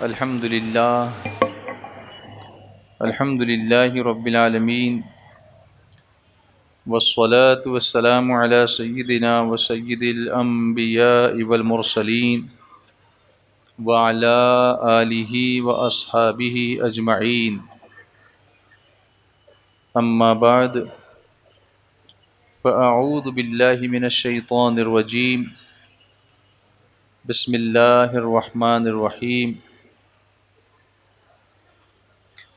الحمد للہ رب العالمین والصلاة والسلام علی سیدنا وسید الانبیاء والمرسلین وعلی آلہ واصحابہ اجمعین، اما بعد فاعوذ باللہ من الشیطان الرجیم، بسم اللہ الرحمن الرحیم۔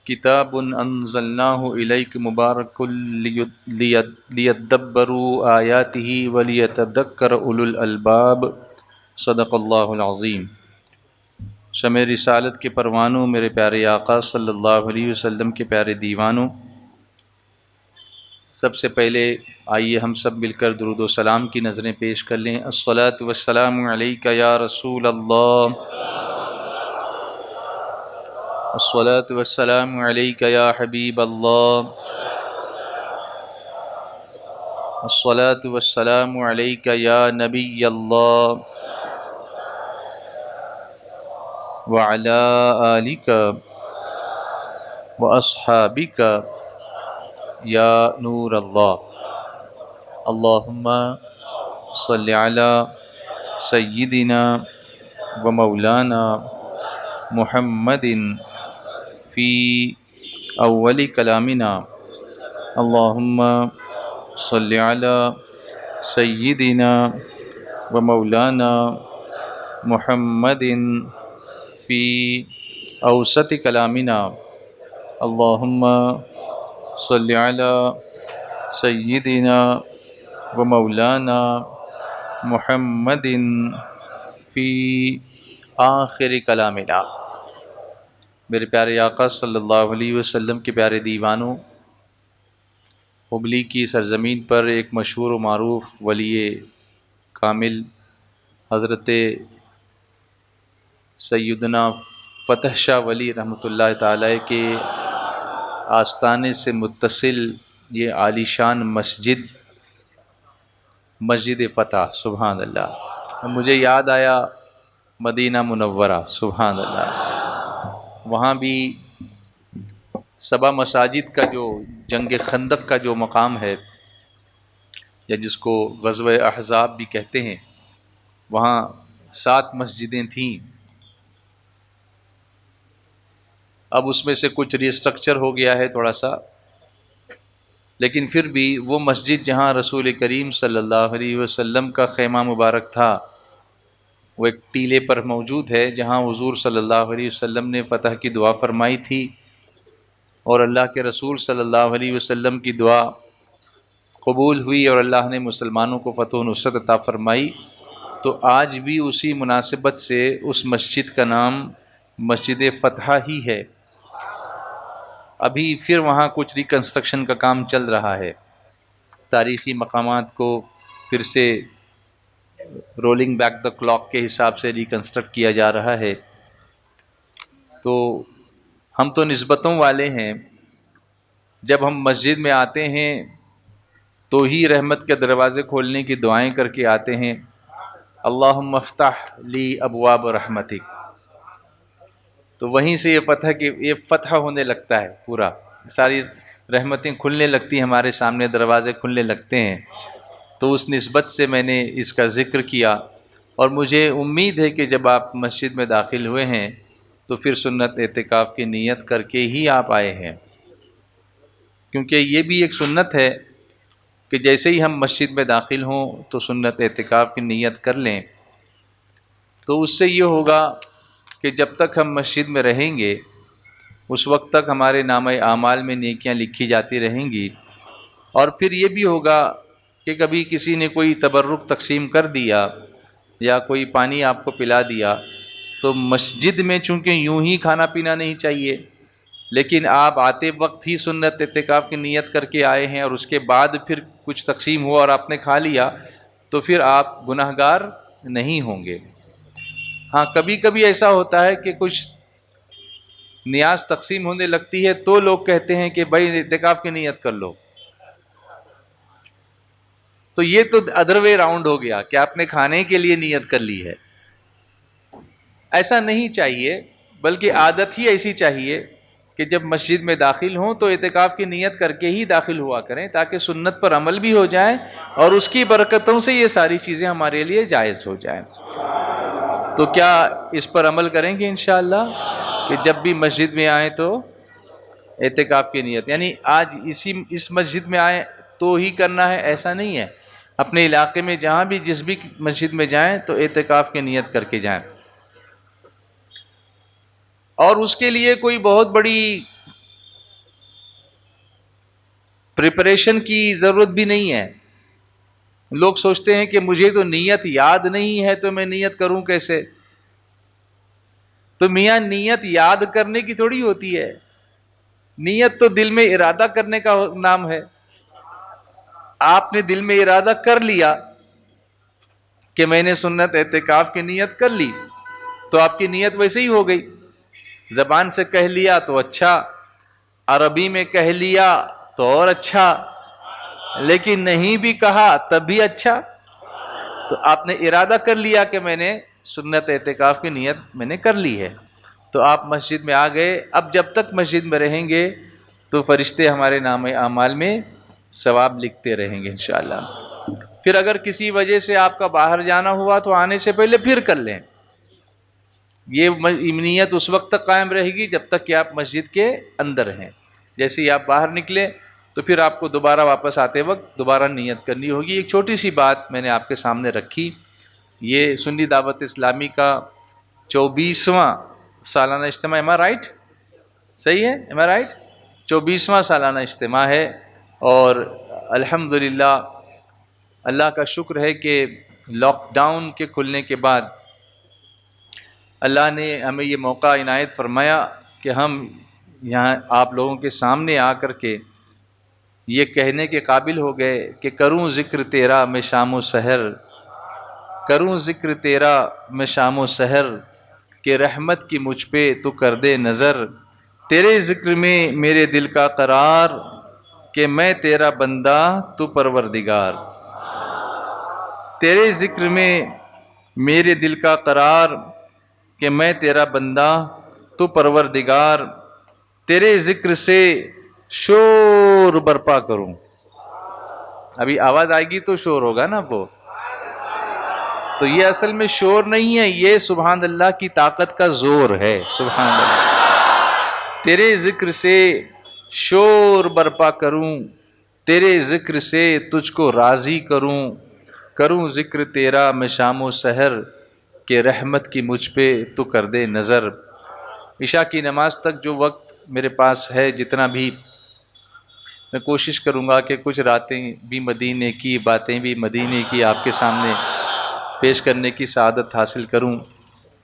کتاب انزلناہ الیک مبارک لیدبروا آیاتہ ولیتذکر اولو الالباب، صدق اللہ العظیم۔ شمع رسالت کے پروانوں، میرے پیارے آقا صلی اللہ علیہ وسلم کے پیارے دیوانوں، سب سے پہلے آئیے ہم سب مل کر درود و سلام کی نظریں پیش کر لیں۔ الصلاۃ والسلام علیک یا رسول اللہ، الصلاۃ والسلام علیک یا حبیب اللہ، الصلاۃ والسلام علیک یا نبی اللہ، وعلی آلک واصحابک یا نور اللہ۔ اللہم صلی علی سیدنا و مولانا محمد فی اول کلامنا، اللہم صلی علی سیدنا و مولانا محمد فی اوسط کلامنا، اللہم صلی علی سیدنا و مولانا محمد فی آخر کلامنا۔ میرے پیارے آقا صلی اللہ علیہ وسلم کے پیارے دیوانوں، حبلی کی سرزمین پر ایک مشہور و معروف ولی کامل حضرت سیدنا فتح شاہ ولی رحمۃ اللہ تعالی کے آستانے سے متصل یہ عالیشان مسجد فتح، سبحان اللہ۔ مجھے یاد آیا مدینہ منورہ، سبحان اللہ۔ وہاں بھی سبا مساجد کا جو جنگ خندق کا جو مقام ہے، یا جس کو غزوہ احزاب بھی کہتے ہیں، وہاں 7 مسجدیں تھیں۔ اب اس میں سے کچھ ریسٹرکچر ہو گیا ہے تھوڑا سا، لیکن پھر بھی وہ مسجد جہاں رسول کریم صلی اللہ علیہ وسلم کا خیمہ مبارک تھا، وہ ایک ٹیلے پر موجود ہے، جہاں حضور صلی اللہ علیہ وسلم نے فتح کی دعا فرمائی تھی، اور اللہ کے رسول صلی اللہ علیہ وسلم کی دعا قبول ہوئی اور اللہ نے مسلمانوں کو فتح و نصرت عطا فرمائی۔ تو آج بھی اسی مناسبت سے اس مسجد کا نام مسجد فتح ہی ہے۔ ابھی پھر وہاں کچھ ریکنسٹرکشن کا کام چل رہا ہے، تاریخی مقامات کو پھر سے رولنگ بیک دا کلاک کے حساب سے ریکنسٹرکٹ کیا جا رہا ہے۔ تو ہم تو نسبتوں والے ہیں، جب ہم مسجد میں آتے ہیں تو ہی رحمت کے دروازے کھولنے کی دعائیں کر کے آتے ہیں، اللہم افتح لی ابواب رحمتک۔ تو وہیں سے یہ فتح ہونے لگتا ہے، پورا ساری رحمتیں کھلنے لگتی ہیں، ہمارے سامنے دروازے کھلنے لگتے ہیں۔ تو اس نسبت سے میں نے اس کا ذکر کیا، اور مجھے امید ہے کہ جب آپ مسجد میں داخل ہوئے ہیں تو پھر سنت اعتکاف کی نیت کر کے ہی آپ آئے ہیں، کیونکہ یہ بھی ایک سنت ہے کہ جیسے ہی ہم مسجد میں داخل ہوں تو سنت اعتکاف کی نیت کر لیں۔ تو اس سے یہ ہوگا کہ جب تک ہم مسجد میں رہیں گے اس وقت تک ہمارے نامہ اعمال میں نیکیاں لکھی جاتی رہیں گی، اور پھر یہ بھی ہوگا کہ کبھی کسی نے کوئی تبرک تقسیم کر دیا یا کوئی پانی آپ کو پلا دیا، تو مسجد میں چونکہ یوں ہی کھانا پینا نہیں چاہیے، لیکن آپ آتے وقت ہی سنت اعتکاف کی نیت کر کے آئے ہیں، اور اس کے بعد پھر کچھ تقسیم ہوا اور آپ نے کھا لیا، تو پھر آپ گناہگار نہیں ہوں گے۔ ہاں کبھی کبھی ایسا ہوتا ہے کہ کچھ نیاز تقسیم ہونے لگتی ہے تو لوگ کہتے ہیں کہ بھائی اعتکاف کی نیت کر لو، تو یہ تو ادر وے راؤنڈ ہو گیا کہ آپ نے کھانے کے لیے نیت کر لی ہے۔ ایسا نہیں چاہیے، بلکہ عادت ہی ایسی چاہیے کہ جب مسجد میں داخل ہوں تو اعتکاف کی نیت کر کے ہی داخل ہوا کریں، تاکہ سنت پر عمل بھی ہو جائے اور اس کی برکتوں سے یہ ساری چیزیں ہمارے لیے جائز ہو جائیں۔ تو کیا اس پر عمل کریں گے انشاءاللہ کہ جب بھی مسجد میں آئیں تو اعتکاف کی نیت، یعنی آج اس مسجد میں آئیں تو ہی کرنا ہے ایسا نہیں ہے، اپنے علاقے میں جہاں بھی جس بھی مسجد میں جائیں تو اعتکاف کی نیت کر کے جائیں، اور اس کے لیے کوئی بہت بڑی پریپریشن کی ضرورت بھی نہیں ہے۔ لوگ سوچتے ہیں کہ مجھے تو نیت یاد نہیں ہے تو میں نیت کروں کیسے؟ تو میاں نیت یاد کرنے کی تھوڑی ہوتی ہے، نیت تو دل میں ارادہ کرنے کا نام ہے۔ آپ نے دل میں ارادہ کر لیا کہ میں نے سنت اعتکاف کی نیت کر لی، تو آپ کی نیت ویسے ہی ہو گئی۔ زبان سے کہہ لیا تو اچھا، عربی میں کہہ لیا تو اور اچھا، لیکن نہیں بھی کہا تب بھی اچھا۔ تو آپ نے ارادہ کر لیا کہ میں نے سنت اعتکاف کی نیت میں نے کر لی ہے، تو آپ مسجد میں آ گئے۔ اب جب تک مسجد میں رہیں گے تو فرشتے ہمارے نام اعمال میں ثواب لکھتے رہیں گے انشاءاللہ۔ پھر اگر کسی وجہ سے آپ کا باہر جانا ہوا تو آنے سے پہلے پھر کر لیں۔ یہ نیت اس وقت تک قائم رہے گی جب تک کہ آپ مسجد کے اندر ہیں۔ جیسے ہی آپ باہر نکلے تو پھر آپ کو دوبارہ واپس آتے وقت دوبارہ نیت کرنی ہوگی۔ ایک چھوٹی سی بات میں نے آپ کے سامنے رکھی، یہ سنی دعوت اسلامی کا 24واں سالانہ اجتماع، ایم آئی رائٹ؟ صحیح ہے، ایم آئی رائٹ؟ 24واں سالانہ اجتماع ہے، اور الحمدللہ اللہ کا شکر ہے کہ لاک ڈاؤن کے کھلنے کے بعد اللہ نے ہمیں یہ موقع عنایت فرمایا کہ ہم یہاں آپ لوگوں کے سامنے آ کر کے یہ کہنے کے قابل ہو گئے کہ کروں ذکر تیرا میں شام و سحر، کروں ذکر تیرا میں شام و سحر، کہ رحمت کی مجھ پہ تو کر دے نظر، تیرے ذکر میں میرے دل کا قرار، کہ میں تیرا بندہ تو پروردگار، تیرے ذکر میں میرے دل کا قرار، کہ میں تیرا بندہ تو پروردگار، تیرے ذکر سے شور برپا کروں۔ ابھی آواز آئے گی تو شور ہوگا نا، وہ تو یہ اصل میں شور نہیں ہے، یہ سبحان اللہ کی طاقت کا زور ہے۔ سبحان اللہ، تیرے ذکر سے شور برپا کروں، تیرے ذکر سے تجھ کو راضی کروں، کروں ذکر تیرا میں شام و سحر، کہ رحمت کی مجھ پہ تو کر دے نظر۔ عشاء کی نماز تک جو وقت میرے پاس ہے، جتنا بھی میں کوشش کروں گا کہ کچھ راتیں بھی مدینے کی، باتیں بھی مدینے کی آپ کے سامنے پیش کرنے کی سعادت حاصل کروں،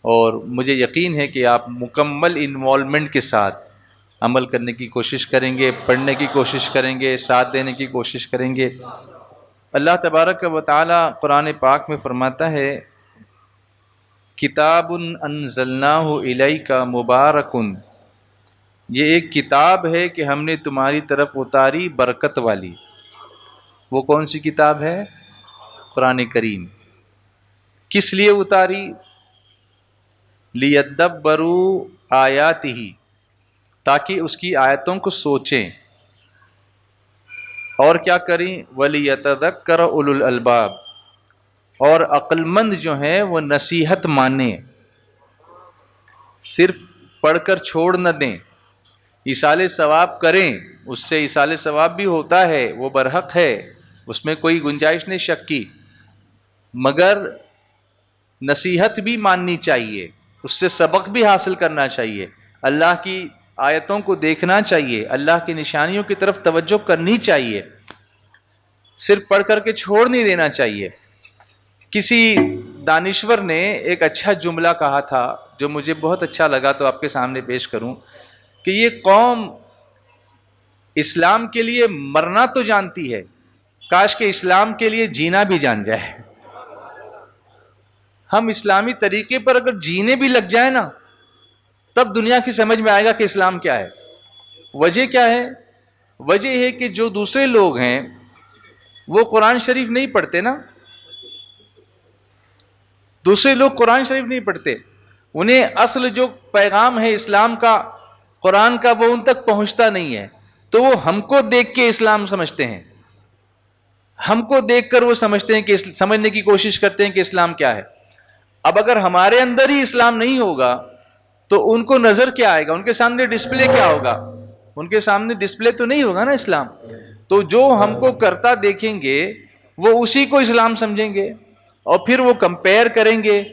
اور مجھے یقین ہے کہ آپ مکمل انوالومنٹ کے ساتھ عمل کرنے کی کوشش کریں گے، پڑھنے کی کوشش کریں گے، ساتھ دینے کی کوشش کریں گے۔ اللہ تبارک و تعالی قرآن پاک میں فرماتا ہے، کتاب انزلناہ الیک مبارک، یہ ایک کتاب ہے کہ ہم نے تمہاری طرف اتاری برکت والی۔ وہ کون سی کتاب ہے؟ قرآن کریم۔ کس لیے اتاری؟ لیدبروا آیاتہ، تاکہ اس کی آیتوں کو سوچیں، اور کیا کریں؟ ولیتذکر اولو الالباب، اور عقل مند جو ہیں وہ نصیحت مانیں، صرف پڑھ کر چھوڑ نہ دیں، ایصال ثواب کریں، اس سے ایصال ثواب بھی ہوتا ہے، وہ برحق ہے، اس میں کوئی گنجائش نہیں شک کی، مگر نصیحت بھی ماننی چاہیے، اس سے سبق بھی حاصل کرنا چاہیے، اللہ کی آیتوں کو دیکھنا چاہیے، اللہ کی نشانیوں کی طرف توجہ کرنی چاہیے، صرف پڑھ کر کے چھوڑ نہیں دینا چاہیے۔ کسی دانشور نے ایک اچھا جملہ کہا تھا جو مجھے بہت اچھا لگا، تو آپ کے سامنے پیش کروں کہ یہ قوم اسلام کے لیے مرنا تو جانتی ہے، کاش کہ اسلام کے لیے جینا بھی جان جائے۔ ہم اسلامی طریقے پر اگر جینے بھی لگ جائیں نا، تب دنیا کی سمجھ میں آئے گا کہ اسلام کیا ہے۔ وجہ کیا ہے؟ وجہ ہے کہ جو دوسرے لوگ ہیں وہ قرآن شریف نہیں پڑھتے نا، دوسرے لوگ قرآن شریف نہیں پڑھتے، انہیں اصل جو پیغام ہے اسلام کا، قرآن کا، وہ ان تک پہنچتا نہیں ہے، تو وہ ہم کو دیکھ کے اسلام سمجھتے ہیں، ہم کو دیکھ کر وہ سمجھتے ہیں کہ سمجھنے کی کوشش کرتے ہیں کہ اسلام کیا ہے۔ اب اگر ہمارے اندر ہی اسلام نہیں ہوگا تو ان کو نظر کیا آئے گا، ان کے سامنے ڈسپلے کیا ہوگا؟ ان کے سامنے ڈسپلے تو نہیں ہوگا نا اسلام۔ تو جو ہم کو کرتا دیکھیں گے وہ اسی کو اسلام سمجھیں گے، اور پھر وہ کمپیئر کریں گے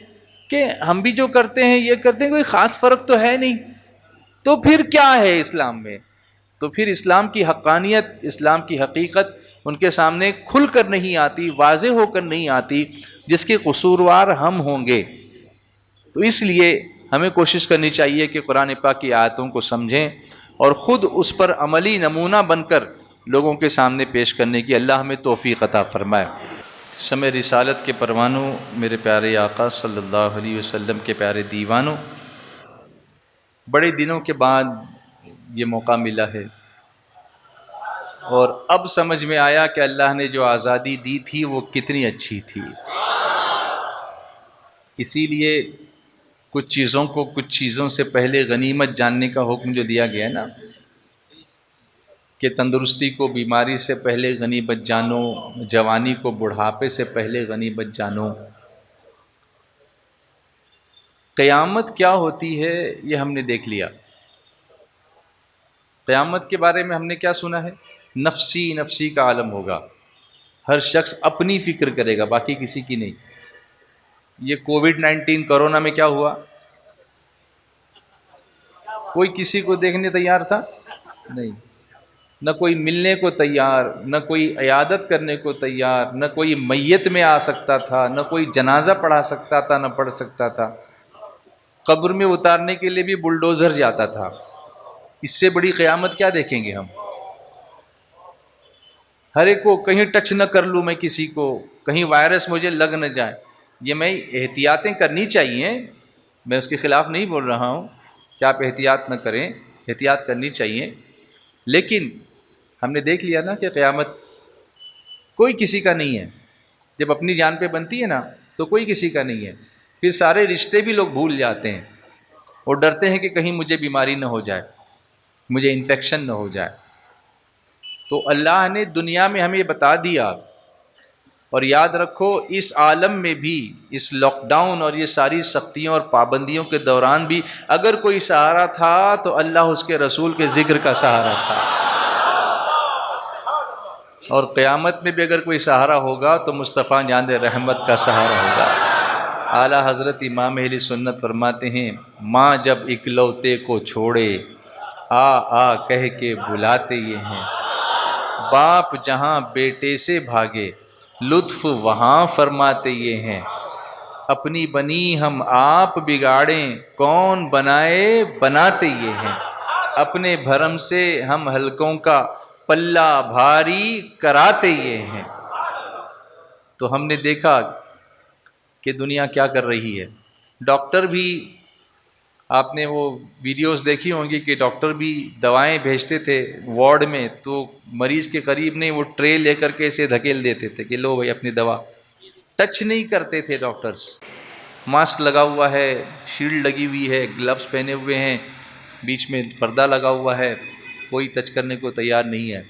کہ ہم بھی جو کرتے ہیں یہ کرتے ہیں، کوئی خاص فرق تو ہے نہیں، تو پھر کیا ہے اسلام میں؟ تو پھر اسلام کی حقانیت، اسلام کی حقیقت ان کے سامنے کھل کر نہیں آتی، واضح ہو کر نہیں آتی، جس کے قصوروار ہم ہوں گے۔ تو اس لیے ہمیں کوشش کرنی چاہیے کہ قرآن پاک کی آیتوں کو سمجھیں اور خود اس پر عملی نمونہ بن کر لوگوں کے سامنے پیش کرنے کی اللہ ہمیں توفیق عطا فرمائے۔ شمع رسالت کے پروانوں، میرے پیارے آقا صلی اللہ علیہ وسلم کے پیارے دیوانوں، بڑے دنوں کے بعد یہ موقع ملا ہے، اور اب سمجھ میں آیا کہ اللہ نے جو آزادی دی تھی وہ کتنی اچھی تھی۔ اسی لیے کچھ چیزوں سے پہلے غنیمت جاننے کا حکم جو دیا گیا ہے نا، کہ تندرستی کو بیماری سے پہلے غنیمت جانو، جوانی کو بڑھاپے سے پہلے غنیمت جانو۔ قیامت کیا ہوتی ہے یہ ہم نے دیکھ لیا۔ قیامت کے بارے میں ہم نے کیا سنا ہے؟ نفسی نفسی کا عالم ہوگا، ہر شخص اپنی فکر کرے گا، باقی کسی کی نہیں۔ یہ کووڈ-19 کرونا میں کیا ہوا؟ کوئی کسی کو دیکھنے تیار تھا؟ نہیں، نہ کوئی ملنے کو تیار، نہ کوئی عیادت کرنے کو تیار، نہ کوئی میت میں آ سکتا تھا، نہ کوئی جنازہ پڑھا سکتا تھا، نہ پڑھ سکتا تھا۔ قبر میں اتارنے کے لیے بھی بلڈوزر جاتا تھا۔ اس سے بڑی قیامت کیا دیکھیں گے ہم؟ ہر ایک کو کہیں ٹچ نہ کر لوں میں کسی کو، کہیں وائرس مجھے لگ نہ جائے۔ یہ میں احتیاطیں کرنی چاہیے، میں اس کے خلاف نہیں بول رہا ہوں کہ آپ احتیاط نہ کریں، احتیاط کرنی چاہیے، لیکن ہم نے دیکھ لیا نا کہ قیامت کوئی کسی کا نہیں ہے۔ جب اپنی جان پہ بنتی ہے نا تو کوئی کسی کا نہیں ہے، پھر سارے رشتے بھی لوگ بھول جاتے ہیں اور ڈرتے ہیں کہ کہیں مجھے بیماری نہ ہو جائے، مجھے انفیکشن نہ ہو جائے۔ تو اللہ نے دنیا میں ہمیں بتا دیا، اور یاد رکھو اس عالم میں بھی، اس لاک ڈاؤن اور یہ ساری سختیوں اور پابندیوں کے دوران بھی اگر کوئی سہارا تھا تو اللہ اس کے رسول کے ذکر کا سہارا تھا، اور قیامت میں بھی اگر کوئی سہارا ہوگا تو مصطفیٰ جاند رحمت کا سہارا ہوگا۔ اعلیٰ حضرت امام اہل سنت فرماتے ہیں، ماں جب اکلوتے کو چھوڑے آ آ کہہ کے بلاتے یہ ہیں، باپ جہاں بیٹے سے بھاگے لطف وہاں فرماتے یہ ہیں، اپنی بنی ہم آپ بگاڑیں کون بنائے بناتے یہ ہیں، اپنے بھرم سے ہم حلقوں کا پلہ بھاری کراتے یہ ہیں۔ تو ہم نے دیکھا کہ دنیا کیا کر رہی ہے۔ ڈاکٹر بھی، آپ نے وہ ویڈیوز دیکھی ہوں گی کہ ڈاکٹر بھی دوائیں بھیجتے تھے وارڈ میں، تو مریض کے قریب نہیں، وہ ٹرے لے کر کے اسے دھکیل دیتے تھے کہ لو بھائی اپنی دوا۔ ٹچ نہیں کرتے تھے ڈاکٹرز۔ ماسک لگا ہوا ہے، شیلڈ لگی ہوئی ہے، گلوز پہنے ہوئے ہیں، بیچ میں پردہ لگا ہوا ہے، کوئی ٹچ کرنے کو تیار نہیں ہے۔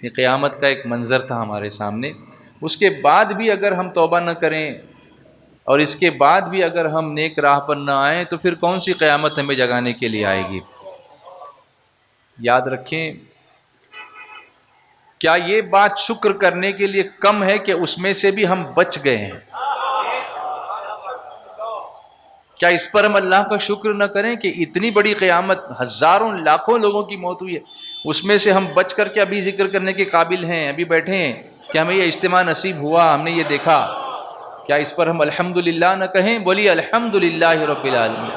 یہ قیامت کا ایک منظر تھا ہمارے سامنے۔ اس کے بعد بھی اگر ہم توبہ نہ کریں اور اس کے بعد بھی اگر ہم نیک راہ پر نہ آئیں تو پھر کون سی قیامت ہمیں جگانے کے لیے آئے گی؟ یاد رکھیں، کیا یہ بات شکر کرنے کے لیے کم ہے کہ اس میں سے بھی ہم بچ گئے ہیں؟ کیا اس پر ہم اللہ کا شکر نہ کریں کہ اتنی بڑی قیامت، ہزاروں لاکھوں لوگوں کی موت ہوئی ہے، اس میں سے ہم بچ کر کے ابھی ذکر کرنے کے قابل ہیں، ابھی بیٹھے ہیں کہ ہمیں یہ اجتماع نصیب ہوا، ہم نے یہ دیکھا؟ کیا اس پر ہم الحمدللہ نہ کہیں؟ بولیے الحمدللہ رب العالمین۔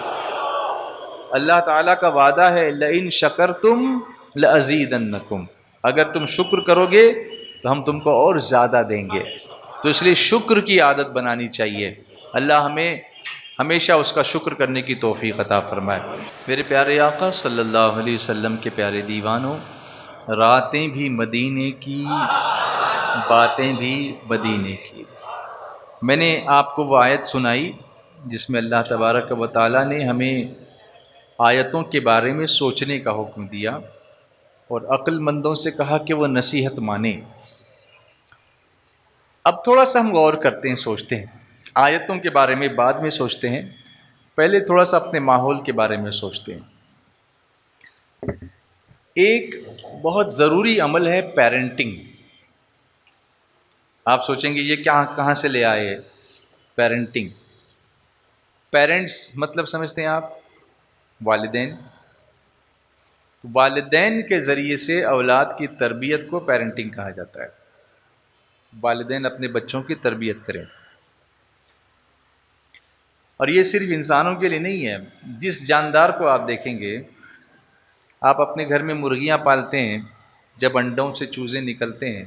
اللہ تعالیٰ کا وعدہ ہے لئن شکرتم لازیدنکم، اگر تم شکر کرو گے تو ہم تم کو اور زیادہ دیں گے۔ تو اس لیے شکر کی عادت بنانی چاہیے۔ اللہ ہمیں ہمیشہ اس کا شکر کرنے کی توفیق عطا فرمائے۔ میرے پیارے آقا صلی اللہ علیہ وسلم کے پیارے دیوانوں، راتیں بھی مدینے کی، باتیں بھی مدینے کی۔ میں نے آپ کو وہ آیت سنائی جس میں اللہ تبارک و تعالیٰ نے ہمیں آیتوں کے بارے میں سوچنے کا حکم دیا اور عقل مندوں سے کہا کہ وہ نصیحت مانیں۔ اب تھوڑا سا ہم غور کرتے ہیں، سوچتے ہیں، آیتوں کے بارے میں بعد میں سوچتے ہیں، پہلے تھوڑا سا اپنے ماحول کے بارے میں سوچتے ہیں۔ ایک بہت ضروری عمل ہے پیرنٹنگ۔ آپ سوچیں گے یہ کہاں سے لے آئے پیرنٹنگ؟ پیرنٹس مطلب سمجھتے ہیں آپ؟ والدین۔ تو والدین کے ذریعے سے اولاد کی تربیت کو پیرنٹنگ کہا جاتا ہے۔ والدین اپنے بچوں کی تربیت کریں، اور یہ صرف انسانوں کے لیے نہیں ہے، جس جاندار کو آپ دیکھیں گے، آپ اپنے گھر میں مرغیاں پالتے ہیں، جب انڈوں سے چوزے نکلتے ہیں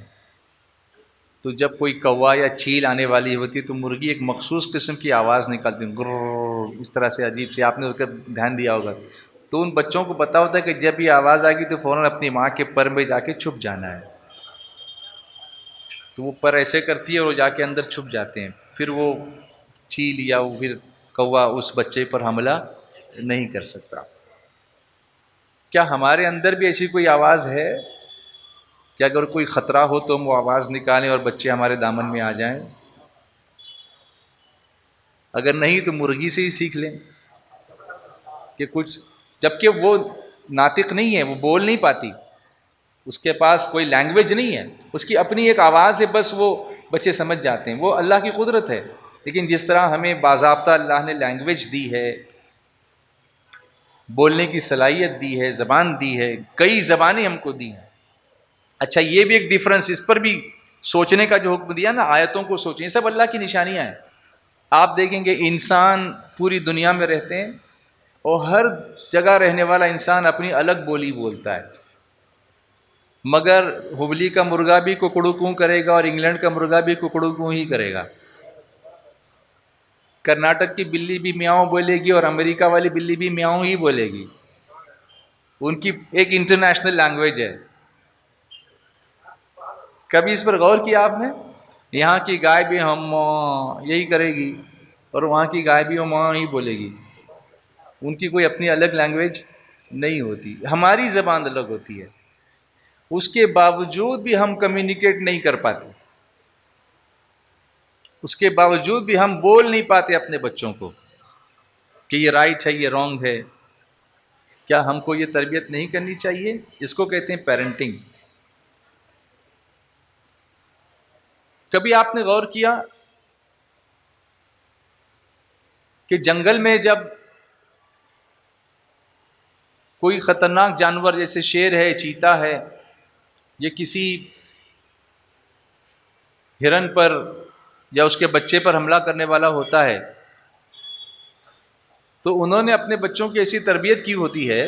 تو جب کوئی کوا یا چیل آنے والی ہوتی ہے تو مرغی ایک مخصوص قسم کی آواز نکالتی ہے، گرر، اس طرح سے عجیب سی، آپ نے اس کا دھیان دیا ہوگا۔ تو ان بچوں کو پتہ ہوتا ہے کہ جب یہ آواز آئے گی تو فوراً اپنی ماں کے پر میں جا کے چھپ جانا ہے۔ تو وہ پر ایسے کرتی ہے اور وہ جا کے اندر چھپ جاتے ہیں، پھر وہ چیل یا وہ پھر کوا اس بچے پر حملہ نہیں کر سکتا۔ کیا ہمارے اندر بھی ایسی کوئی آواز ہے کہ اگر کوئی خطرہ ہو تو ہم وہ آواز نکالیں اور بچے ہمارے دامن میں آ جائیں؟ اگر نہیں تو مرغی سے ہی سیکھ لیں کہ کچھ، جبکہ وہ ناطق نہیں ہے، وہ بول نہیں پاتی، اس کے پاس کوئی لینگویج نہیں ہے، اس کی اپنی ایک آواز ہے، بس وہ بچے سمجھ جاتے ہیں، وہ اللہ کی قدرت ہے۔ لیکن جس طرح ہمیں باضابطہ اللہ نے لینگویج دی ہے، بولنے کی صلاحیت دی ہے، زبان دی ہے، کئی زبانیں ہم کو دی ہیں۔ اچھا یہ بھی ایک ڈیفرنس، اس پر بھی سوچنے کا جو حکم دیا نا، آیتوں کو سوچیں، یہ سب اللہ کی نشانیاں ہیں۔ آپ دیکھیں گے انسان پوری دنیا میں رہتے ہیں اور ہر جگہ رہنے والا انسان اپنی الگ بولی بولتا ہے، مگر ہبلی کا مرغا بھی ککڑو کوں کرے گا اور انگلینڈ کا مرغا بھی ککڑو کوں ہی کرے گا، کرناٹک کی بلی بھی میاؤں بولے گی اور امریکہ والی بلی بھی میاؤں ہی بولے گی، ان کی ایک انٹرنیشنل لینگویج ہے۔ کبھی اس پر غور کیا آپ نے؟ یہاں کی گائے بھی ہم یہی کرے گی اور وہاں کی گائے بھی ہم ہی بولے گی، ان کی کوئی اپنی الگ لینگویج نہیں ہوتی، ہماری زبان الگ ہوتی ہے، اس کے باوجود بھی ہم کمیونیکیٹ نہیں کر پاتے، اس کے باوجود بھی ہم بول نہیں پاتے اپنے بچوں کو کہ یہ رائٹ ہے، یہ رانگ ہے۔ کیا ہم کو یہ تربیت نہیں کرنی چاہیے؟ اس کو کہتے ہیں پیرنٹنگ۔ کبھی آپ نے غور کیا کہ جنگل میں جب کوئی خطرناک جانور جیسے شیر ہے، چیتا ہے، یہ کسی ہرن پر یا اس کے بچے پر حملہ کرنے والا ہوتا ہے تو انہوں نے اپنے بچوں کی ایسی تربیت کی ہوتی ہے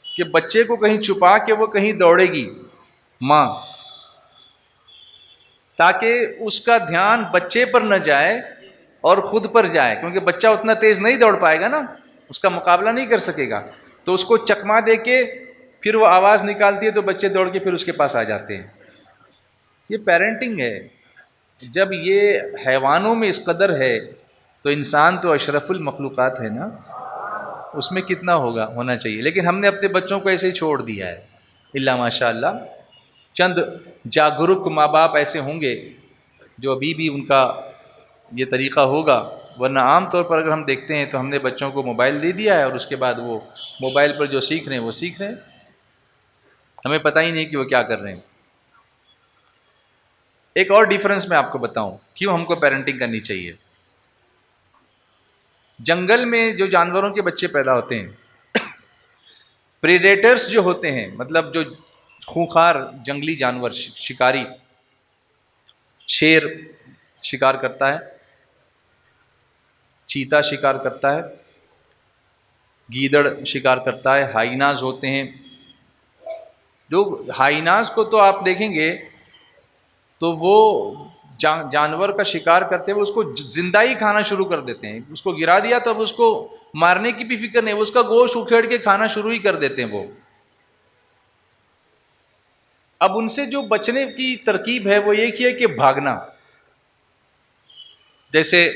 کہ بچے کو کہیں چھپا کے وہ کہیں دوڑے گی ماں، تاکہ اس کا دھیان بچے پر نہ جائے اور خود پر جائے، کیونکہ بچہ اتنا تیز نہیں دوڑ پائے گا نا، اس کا مقابلہ نہیں کر سکے گا، تو اس کو چکما دے کے پھر وہ آواز نکالتی ہے تو بچے دوڑ کے پھر اس کے پاس آ جاتے ہیں۔ یہ پیرنٹنگ ہے۔ جب یہ حیوانوں میں اس قدر ہے تو انسان تو اشرف المخلوقات ہے نا، اس میں کتنا ہونا چاہیے، لیکن ہم نے اپنے بچوں کو ایسے ہی چھوڑ دیا ہے، الا ماشاء اللہ۔ چند جاگرک ماں باپ ایسے ہوں گے جو ابھی بھی ان کا یہ طریقہ ہوگا، ورنہ عام طور پر اگر ہم دیکھتے ہیں تو ہم نے بچوں کو موبائل دے دیا ہے اور اس کے بعد وہ موبائل پر جو سیکھ رہے ہیں وہ سیکھ رہے ہیں، ہمیں پتہ ہی نہیں کہ وہ کیا کر رہے ہیں۔ ایک اور ڈیفرنس میں آپ کو بتاؤں کیوں ہم کو پیرنٹنگ کرنی چاہیے۔ جنگل میں جو جانوروں کے بچے پیدا ہوتے ہیں، پریڈیٹرز جو ہوتے ہیں، مطلب جو خونخوار جنگلی جانور، شکاری، شیر شکار کرتا ہے، چیتا شکار کرتا ہے، گیدڑ شکار کرتا ہے، ہائیناز ہوتے ہیں۔ جو ہائیناز کو تو آپ دیکھیں گے تو وہ جانور کا شکار کرتے ہوئے اس کو زندہ ہی کھانا شروع کر دیتے ہیں، اس کو گرا دیا تو اب اس کو مارنے کی بھی فکر نہیں، اس کا گوشت اکھیڑ کے کھانا شروع ہی کر دیتے ہیں وہ۔ اب ان سے جو بچنے کی ترکیب ہے وہ یہ ہے کہ بھاگنا، جیسے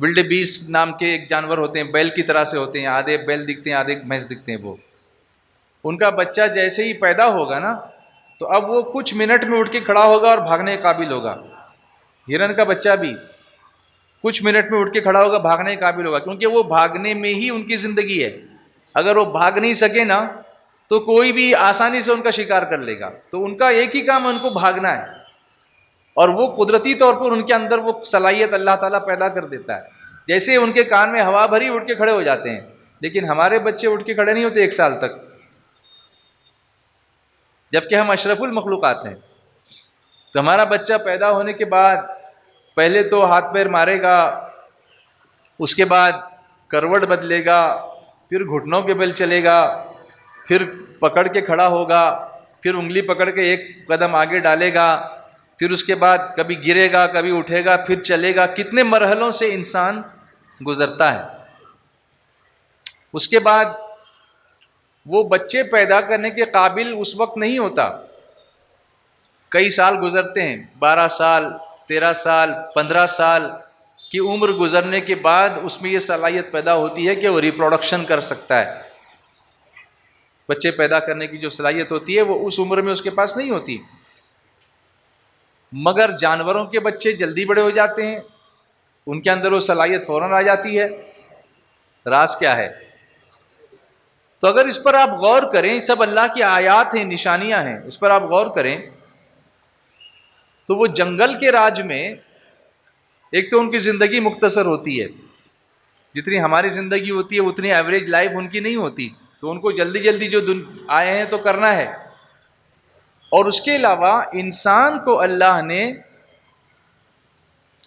ولڈ بیسٹ نام کے ایک جانور ہوتے ہیں، بیل کی طرح سے ہوتے ہیں، آدھے بیل دکھتے ہیں آدھے بھینس دکھتے ہیں، وہ ان کا بچہ جیسے ہی پیدا ہوگا نا تو اب وہ کچھ منٹ میں اٹھ کے کھڑا ہوگا اور بھاگنے کے قابل ہوگا. ہرن کا بچہ بھی کچھ منٹ میں اٹھ کے کھڑا ہوگا، بھاگنے کے قابل ہوگا، کیونکہ وہ بھاگنے میں ہی ان کی زندگی ہے. اگر وہ بھاگ نہیں سکے نا تو کوئی بھی آسانی سے ان کا شکار کر لے گا. تو ان کا ایک ہی کام ہے، ان کو بھاگنا ہے. اور وہ قدرتی طور پر ان کے اندر وہ صلاحیت اللہ تعالیٰ پیدا کر دیتا ہے. جیسے ان کے کان میں ہوا بھری اٹھ کے کھڑے ہو جاتے ہیں. لیکن ہمارے بچے اٹھ کے کھڑے نہیں ہوتے 1 سال تک، جبکہ ہم اشرف المخلوقات ہیں. تو ہمارا بچہ پیدا ہونے کے بعد پہلے تو ہاتھ پیر مارے گا، اس کے بعد کروٹ بدلے گا، پھر گھٹنوں کے بل چلے گا، پھر پکڑ کے کھڑا ہوگا، پھر انگلی پکڑ کے ایک قدم آگے ڈالے گا، پھر اس کے بعد کبھی گرے گا کبھی اٹھے گا پھر چلے گا. کتنے مرحلوں سے انسان گزرتا ہے. اس کے بعد وہ بچے پیدا کرنے کے قابل اس وقت نہیں ہوتا. کئی سال گزرتے ہیں، 12 سال 13 سال 15 سال کی عمر گزرنے کے بعد اس میں یہ صلاحیت پیدا ہوتی ہے کہ وہ ریپروڈکشن کر سکتا ہے. بچے پیدا کرنے کی جو صلاحیت ہوتی ہے وہ اس عمر میں اس کے پاس نہیں ہوتی. مگر جانوروں کے بچے جلدی بڑے ہو جاتے ہیں، ان کے اندر وہ صلاحیت فوراً آ جاتی ہے. راز کیا ہے؟ تو اگر اس پر آپ غور کریں، سب اللہ کی آیات ہیں، نشانیاں ہیں، اس پر آپ غور کریں تو وہ جنگل کے راج میں ایک تو ان کی زندگی مختصر ہوتی ہے، جتنی ہماری زندگی ہوتی ہے اتنی ایوریج لائف ان کی نہیں ہوتی. تو ان کو جلدی جلدی جو آئے ہیں تو کرنا ہے. اور اس کے علاوہ انسان کو اللہ نے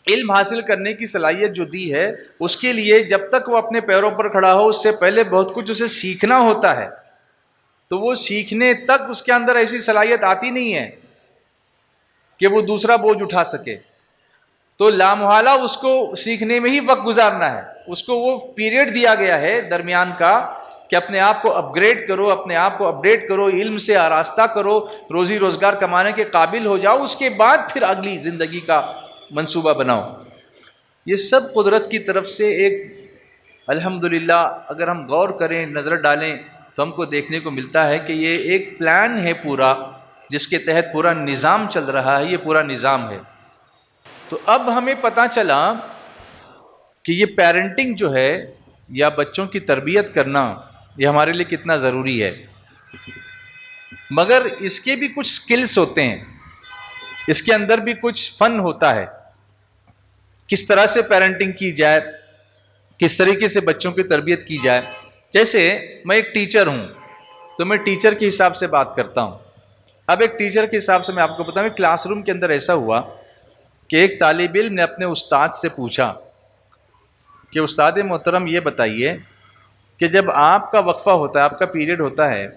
علم حاصل کرنے کی صلاحیت جو دی ہے، اس کے لیے جب تک وہ اپنے پیروں پر کھڑا ہو اس سے پہلے بہت کچھ اسے سیکھنا ہوتا ہے. تو وہ سیکھنے تک اس کے اندر ایسی صلاحیت آتی نہیں ہے کہ وہ دوسرا بوجھ اٹھا سکے. تو لامحالہ اس کو سیکھنے میں ہی وقت گزارنا ہے. اس کو وہ پیریڈ دیا گیا ہے درمیان کا کہ اپنے آپ کو اپ گریڈ کرو، اپنے آپ کو اپڈیٹ کرو، علم سے آراستہ کرو، روزی روزگار کمانے کے قابل ہو جاؤ، اس کے بعد پھر اگلی زندگی کا منصوبہ بناؤ. یہ سب قدرت کی طرف سے ایک الحمدللہ اگر ہم غور کریں، نظر ڈالیں تو ہم کو دیکھنے کو ملتا ہے کہ یہ ایک پلان ہے پورا، جس کے تحت پورا نظام چل رہا ہے. یہ پورا نظام ہے. تو اب ہمیں پتہ چلا کہ یہ پیرنٹنگ جو ہے یا بچوں کی تربیت کرنا یہ ہمارے لیے کتنا ضروری ہے. مگر اس کے بھی کچھ سکلز ہوتے ہیں، اس کے اندر بھی کچھ فن ہوتا ہے. کس طرح سے پیرنٹنگ کی جائے، کس طریقے سے بچوں کی تربیت کی جائے. جیسے میں ایک ٹیچر ہوں تو میں ٹیچر کے حساب سے بات کرتا ہوں. اب ایک ٹیچر کے حساب سے میں آپ کو بتاؤں، کلاس روم کے اندر ایسا ہوا کہ ایک طالب علم نے اپنے استاد سے پوچھا کہ استاد محترم یہ بتائیے کہ جب آپ کا وقفہ ہوتا ہے، آپ کا پیریڈ ہوتا ہے،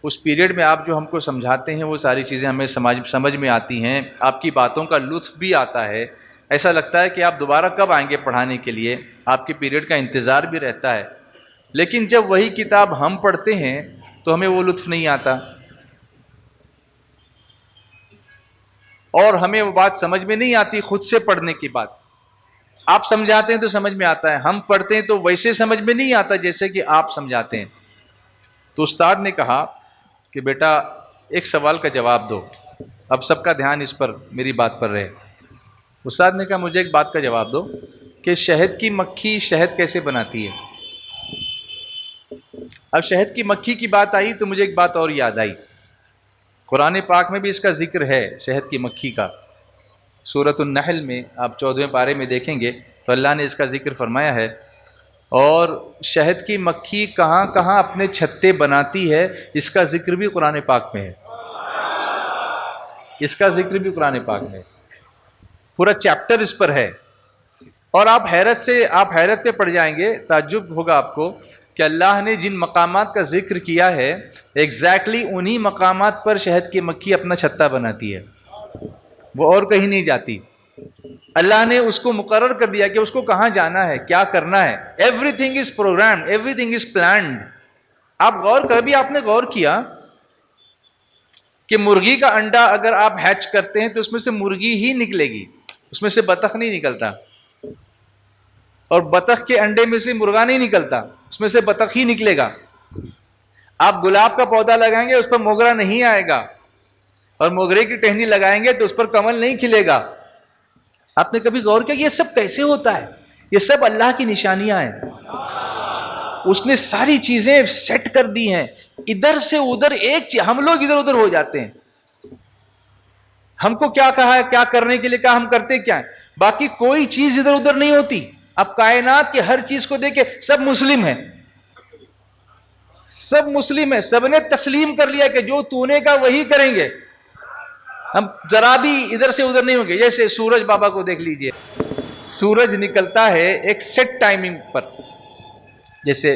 اس پیریڈ میں آپ جو ہم کو سمجھاتے ہیں وہ ساری چیزیں ہمیں سمجھ میں آتی ہیں، آپ کی باتوں کا لطف بھی آتا ہے، ایسا لگتا ہے کہ آپ دوبارہ کب آئیں گے پڑھانے کے لیے، آپ کے پیریڈ کا انتظار بھی رہتا ہے. لیکن جب وہی کتاب ہم پڑھتے ہیں تو ہمیں وہ لطف نہیں آتا، اور ہمیں وہ بات سمجھ میں نہیں آتی. خود سے پڑھنے کی بات آپ سمجھاتے ہیں تو سمجھ میں آتا ہے، ہم پڑھتے ہیں تو ویسے سمجھ میں نہیں آتا جیسے کہ آپ سمجھاتے ہیں. تو استاد نے کہا کہ بیٹا ایک سوال کا جواب دو، اب سب کا دھیان اس پر میری بات پر رہے. استاد نے کہا مجھے ایک بات کا جواب دو کہ شہد کی مکھی شہد کیسے بناتی ہے. اب شہد کی مکھی کی بات آئی تو مجھے ایک بات اور یاد آئی. قرآن پاک میں بھی اس کا ذکر ہے شہد کی مکھی کا. سورۃ النحل میں آپ 14ویں پارے میں دیکھیں گے تو اللہ نے اس کا ذکر فرمایا ہے. اور شہد کی مکھی کہاں کہاں اپنے چھتے بناتی ہے اس کا ذکر بھی قرآن پاک میں ہے. اس کا ذکر بھی قرآن پاک میں ہے، پورا چیپٹر اس پر ہے. اور آپ حیرت پہ پڑ جائیں گے، تعجب ہوگا آپ کو کہ اللہ نے جن مقامات کا ذکر کیا ہے ایگزیکٹلی انہی مقامات پر شہد کی مکھی اپنا چھتا بناتی ہے، وہ اور کہیں نہیں جاتی. اللہ نے اس کو مقرر کر دیا کہ اس کو کہاں جانا ہے، کیا کرنا ہے. Every thing is programmed, every thing is planned. آپ کبھی آپ نے غور کیا کہ مرغی کا انڈا اگر آپ ہیچ کرتے ہیں تو اس میں سے مرغی ہی نکلے گی، اس میں سے بطخ نہیں نکلتا. اور بطخ کے انڈے میں سے مرغا نہیں نکلتا، اس میں سے بطخ ہی نکلے گا۔ آپ گلاب کا پودا لگائیں گے اس پر موگرا نہیں آئے گا، اور موگرے کی ٹہنی لگائیں گے تو اس پر کمل نہیں کھلے گا۔ آپ نے کبھی غور کیا یہ سب کیسے ہوتا ہے؟ یہ سب اللہ کی نشانیاں ہیں، اس نے ساری چیزیں سیٹ کر دی ہیں۔ ادھر سے ادھر ایک چیز، ہم لوگ ادھر ادھر ہو جاتے ہیں، ہم کو کیا کہا ہے، کیا کرنے کے لیے کہا، ہم کرتے کیا ہیں، باقی کوئی چیز ادھر ادھر نہیں ہوتی۔ اب کائنات کے ہر چیز کو دیکھے، سب مسلم ہیں، سب مسلم ہیں، سب نے تسلیم کر لیا کہ جو تو نے کہا وہی کریں گے، ہم ذرا بھی ادھر سے ادھر نہیں ہوں گے۔ جیسے سورج بابا کو دیکھ لیجئے، سورج نکلتا ہے ایک سیٹ ٹائمنگ پر۔ جیسے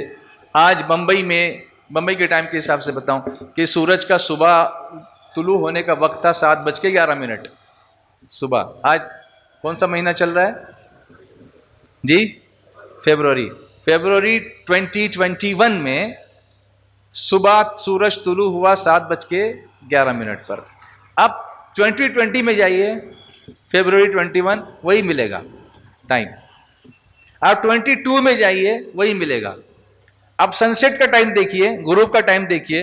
آج بمبئی کے ٹائم کے حساب سے بتاؤں کہ سورج کا صبح طلوع ہونے کا وقت تھا 7:11 صبح۔ آج کون سا مہینہ چل رہا ہے جی؟ فیبروری 2021 میں صبح سورج طلوع ہوا 7:11 پر۔ اب 2020 میں جائیے، فیبروری 21 وہی ملے گا ٹائم۔ آپ 22 میں جائیے وہی ملے گا۔ اب سن سیٹ کا ٹائم دیکھیے، غروب کا ٹائم دیکھیے،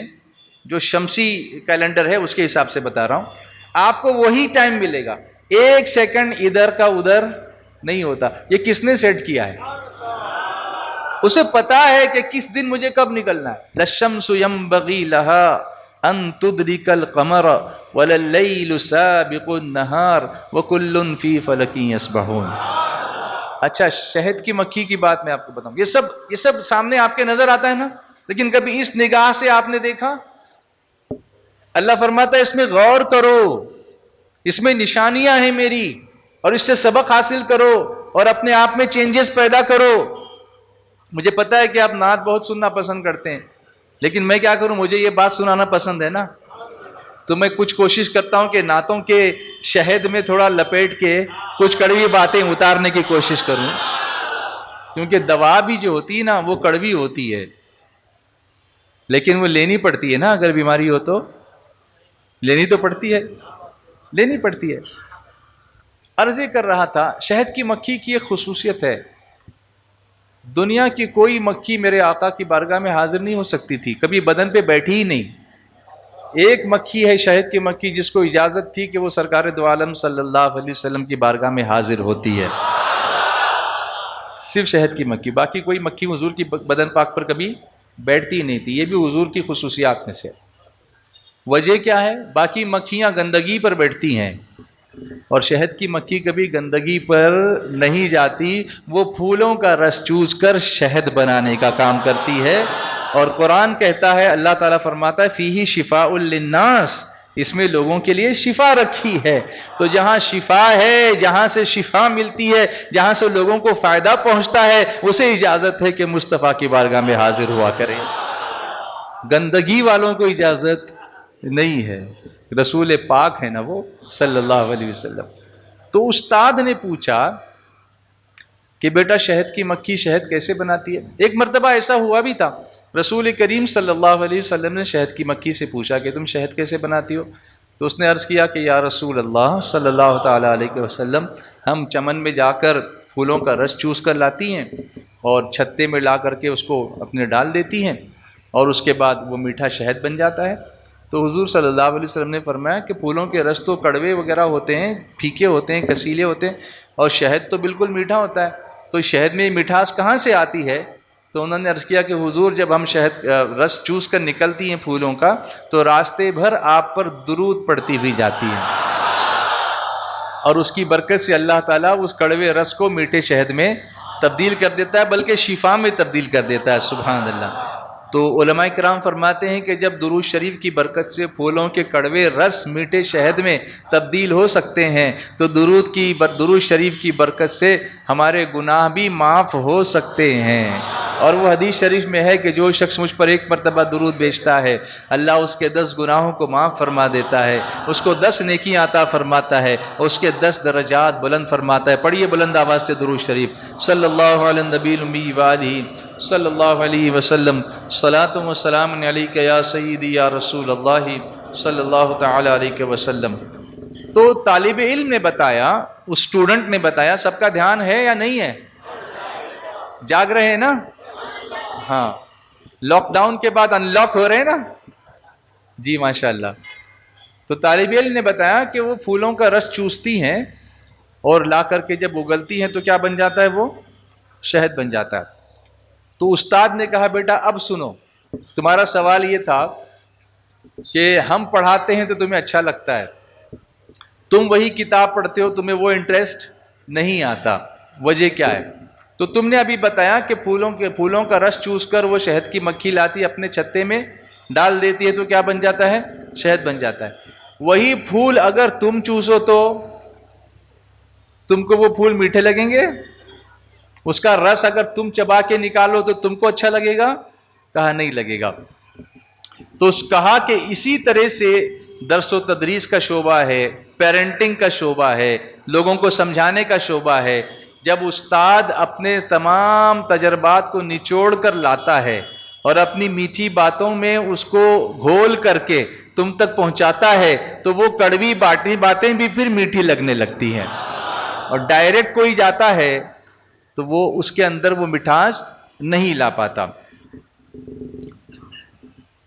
جو شمسی کیلنڈر ہے اس کے حساب سے بتا رہا ہوں، آپ کو وہی ٹائم ملے گا، ایک سیکنڈ ادھر کا ادھر نہیں ہوتا۔ یہ کس نے سیٹ کیا ہے؟ اسے پتا ہے کہ کس دن مجھے کب نکلنا ہے۔ لَلشَّمْسُ يَنبَغِي لَهَا أَن تُدْرِكَ الْقَمَرَ وَلَا اللَّيْلُ سَابِقُ النَّهَارِ وَكُلٌّ فِي فَلَكٍ يَسْبَحُونَ۔ اچھا، شہد کی مکھی کی بات میں آپ کو بتاؤں، یہ سب سامنے آپ کے نظر آتا ہے نا، لیکن کبھی اس نگاہ سے آپ نے دیکھا؟ اللہ فرماتا ہے اس میں غور کرو، اس میں نشانیاں ہیں میری، اور اس سے سبق حاصل کرو اور اپنے آپ میں چینجز پیدا کرو۔ مجھے پتا ہے کہ آپ نعت بہت سننا پسند کرتے ہیں، لیکن میں کیا کروں، مجھے یہ بات سنانا پسند ہے نا، تو میں کچھ کوشش کرتا ہوں کہ نعتوں کے شہد میں تھوڑا لپیٹ کے کچھ کڑوی باتیں اتارنے کی کوشش کروں، کیونکہ دوا بھی جو ہوتی ہے نا وہ کڑوی ہوتی ہے، لیکن وہ لینی پڑتی ہے نا، اگر بیماری ہو تو لینی تو پڑتی ہے، لینی پڑتی ہے۔ عرض یہ کر رہا تھا، شہد کی مکھی کی ایک خصوصیت ہے، دنیا کی کوئی مکھی میرے آقا کی بارگاہ میں حاضر نہیں ہو سکتی تھی، کبھی بدن پہ بیٹھی ہی نہیں۔ ایک مکھی ہے شہد کی مکھی جس کو اجازت تھی کہ وہ سرکار دو عالم صلی اللہ علیہ وسلم کی بارگاہ میں حاضر ہوتی ہے، صرف شہد کی مکھی، باقی کوئی مکھی حضور کی بدن پاک پر کبھی بیٹھتی ہی نہیں تھی۔ یہ بھی حضور کی خصوصیات میں سے۔ وجہ کیا ہے؟ باقی مکھیاں گندگی پر بیٹھتی ہیں اور شہد کی مکھی کبھی گندگی پر نہیں جاتی، وہ پھولوں کا رس چوس کر شہد بنانے کا کام کرتی ہے۔ اور قرآن کہتا ہے، اللہ تعالیٰ فرماتا ہے فیہ شفاء للناس، اس میں لوگوں کے لیے شفا رکھی ہے۔ تو جہاں شفا ہے، جہاں سے شفا ملتی ہے، جہاں سے لوگوں کو فائدہ پہنچتا ہے، اسے اجازت ہے کہ مصطفیٰ کی بارگاہ میں حاضر ہوا کرے، گندگی والوں کو اجازت نہیں ہے۔ رسول پاک ہے نا وہ صلی اللہ علیہ وسلم۔ تو استاد نے پوچھا کہ بیٹا شہد کی مکھی شہد کیسے بناتی ہے؟ ایک مرتبہ ایسا ہوا بھی تھا، رسول کریم صلی اللہ علیہ وسلم نے شہد کی مکھی سے پوچھا کہ تم شہد کیسے بناتی ہو؟ تو اس نے عرض کیا کہ یا رسول اللہ صلی اللہ تعالیٰ علیہ وسلم، ہم چمن میں جا کر پھولوں کا رس چوس کر لاتی ہیں اور چھتے میں لا کر کے اس کو اپنے ڈال دیتی ہیں، اور اس کے بعد وہ میٹھا شہد بن جاتا ہے۔ تو حضور صلی اللہ علیہ وسلم نے فرمایا کہ پھولوں کے رس تو کڑوے وغیرہ ہوتے ہیں، پھیکے ہوتے ہیں، کسیلے ہوتے ہیں، اور شہد تو بالکل میٹھا ہوتا ہے، تو شہد میں مٹھاس کہاں سے آتی ہے؟ تو انہوں نے عرض کیا کہ حضور جب ہم شہد رس چوس کر نکلتی ہیں پھولوں کا تو راستے بھر آپ پر درود پڑتی ہوئی جاتی ہیں، اور اس کی برکت سے اللہ تعالیٰ اس کڑوے رس کو میٹھے شہد میں تبدیل کر دیتا ہے، بلکہ شفا میں تبدیل کر دیتا ہے۔ سبحان اللہ۔ تو علماء کرام فرماتے ہیں کہ جب درود شریف کی برکت سے پھولوں کے کڑوے رس میٹھے شہد میں تبدیل ہو سکتے ہیں، تو درود شریف کی برکت سے ہمارے گناہ بھی معاف ہو سکتے ہیں۔ اور وہ حدیث شریف میں ہے کہ جو شخص مجھ پر ایک مرتبہ درود بھیجتا ہے، اللہ اس کے 10 گناہوں کو معاف فرما دیتا ہے، اس کو 10 نیکیاں عطا فرماتا ہے، اس کے 10 درجات بلند فرماتا ہے۔ پڑھیے بلند آواز سے درود شریف، صلی اللہ علی النبی الامی وآلہ صلی اللہ علیہ وسلم، صلاۃ و سلام علیک یا سیدی یا رسول اللہ صلی اللہ تعالی علیہ وسلم۔ تو طالب علم نے بتایا، اس اسٹوڈنٹ نے بتایا، سب کا دھیان ہے یا نہیں ہے؟ جاگ رہے ہیں نا؟ ہاں، لاک ڈاؤن کے بعد ان لاک ہو رہے ہیں نا؟ جی ماشاء اللہ. تو طالب علم نے بتایا کہ وہ پھولوں کا رس چوستی ہیں اور لا کر کے جب اگلتی ہیں تو کیا بن جاتا ہے؟ وہ شہد بن جاتا ہے. تو استاد نے کہا بیٹا اب سنو، تمہارا سوال یہ تھا کہ ہم پڑھاتے ہیں تو تمہیں اچھا لگتا ہے، تم وہی کتاب پڑھتے ہو تمہیں وہ انٹرسٹ نہیں آتا، وجہ کیا ہے؟ تو تم نے ابھی بتایا کہ پھولوں کا رس چوس کر وہ شہد کی مکھی لاتی ہے، اپنے چھتے میں ڈال دیتی ہے تو کیا بن جاتا ہے؟ شہد بن جاتا ہے. وہی پھول اگر تم چوسو تو تم کو وہ پھول میٹھے لگیں گے؟ اس کا رس اگر تم چبا کے نکالو تو تم کو اچھا لگے گا؟ کہا نہیں لگے گا. تو کہا کہ اسی طرح سے درس و تدریس کا شعبہ ہے، پیرنٹنگ کا شعبہ ہے، لوگوں کو سمجھانے کا شعبہ ہے. جب استاد اپنے تمام تجربات کو نچوڑ کر لاتا ہے اور اپنی میٹھی باتوں میں اس کو گھول کر کے تم تک پہنچاتا ہے تو وہ کڑوی باتیں بھی پھر میٹھی لگنے لگتی ہیں. اور ڈائریکٹ کوئی جاتا ہے تو وہ اس کے اندر وہ مٹھاس نہیں لا پاتا.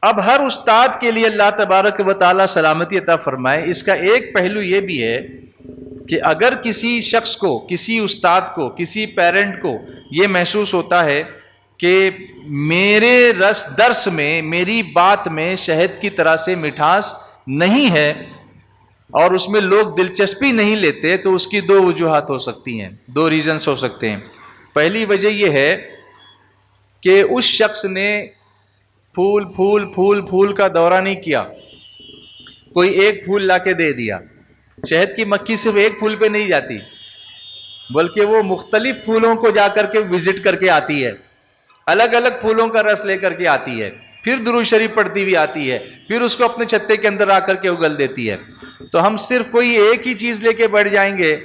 اب ہر استاد کے لیے اللہ تبارک و تعالی سلامتی عطا فرمائے. اس کا ایک پہلو یہ بھی ہے کہ اگر کسی شخص کو، کسی استاد کو، کسی پیرنٹ کو یہ محسوس ہوتا ہے کہ میرے درس میں، میری بات میں شہد کی طرح سے مٹھاس نہیں ہے اور اس میں لوگ دلچسپی نہیں لیتے، تو اس کی دو وجوہات ہو سکتی ہیں، دو ریزنز ہو سکتے ہیں. پہلی وجہ یہ ہے کہ اس شخص نے پھول کا دورہ نہیں کیا، کوئی ایک پھول لا کے دے دیا. شہد کی مکھی صرف ایک پھول پہ نہیں جاتی بلکہ وہ مختلف پھولوں کو جا کر کے وزٹ کر کے آتی ہے، الگ الگ پھولوں کا رس لے کر کے آتی ہے، پھر درود شریف پڑھتی ہوئی آتی ہے، پھر اس کو اپنے چھتے کے اندر آ کر کے اگل دیتی ہے. تو ہم صرف کوئی ایک ہی چیز لے کے بیٹھ جائیں گے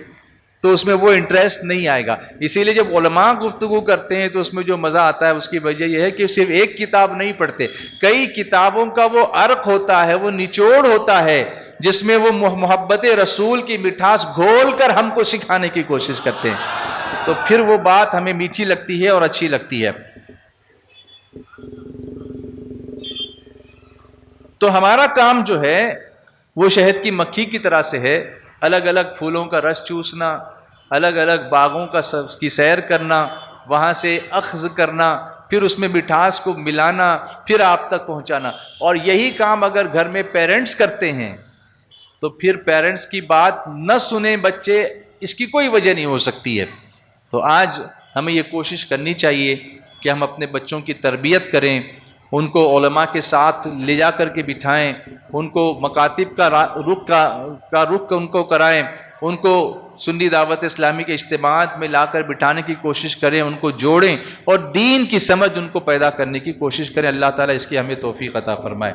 تو اس میں وہ انٹرسٹ نہیں آئے گا. اسی لیے جب علماء گفتگو کرتے ہیں تو اس میں جو مزہ آتا ہے اس کی وجہ یہ ہے کہ صرف ایک کتاب نہیں پڑھتے، کئی کتابوں کا وہ عرق ہوتا ہے، وہ نچوڑ ہوتا ہے جس میں وہ محبت رسول کی مٹھاس گھول کر ہم کو سکھانے کی کوشش کرتے ہیں. تو پھر وہ بات ہمیں میٹھی لگتی ہے اور اچھی لگتی ہے. تو ہمارا کام جو ہے وہ شہد کی مکھی کی طرح سے ہے، الگ الگ پھولوں کا رس چوسنا، الگ الگ باغوں کی سیر کرنا، وہاں سے اخذ کرنا، پھر اس میں مٹھاس کو ملانا، پھر آپ تک پہنچانا. اور یہی کام اگر گھر میں پیرنٹس کرتے ہیں تو پھر پیرنٹس کی بات نہ سنیں بچے، اس کی کوئی وجہ نہیں ہو سکتی ہے. تو آج ہمیں یہ کوشش کرنی چاہیے کہ ہم اپنے بچوں کی تربیت کریں، ان کو علماء کے ساتھ لے جا کر کے بٹھائیں، ان کو مکاتب کا رخ ان کو کرائیں، ان کو سنی دعوت اسلامی کے اجتماعات میں لا کر بٹھانے کی کوشش کریں، ان کو جوڑیں اور دین کی سمجھ ان کو پیدا کرنے کی کوشش کریں. اللہ تعالیٰ اس کی ہمیں توفیق عطا فرمائے.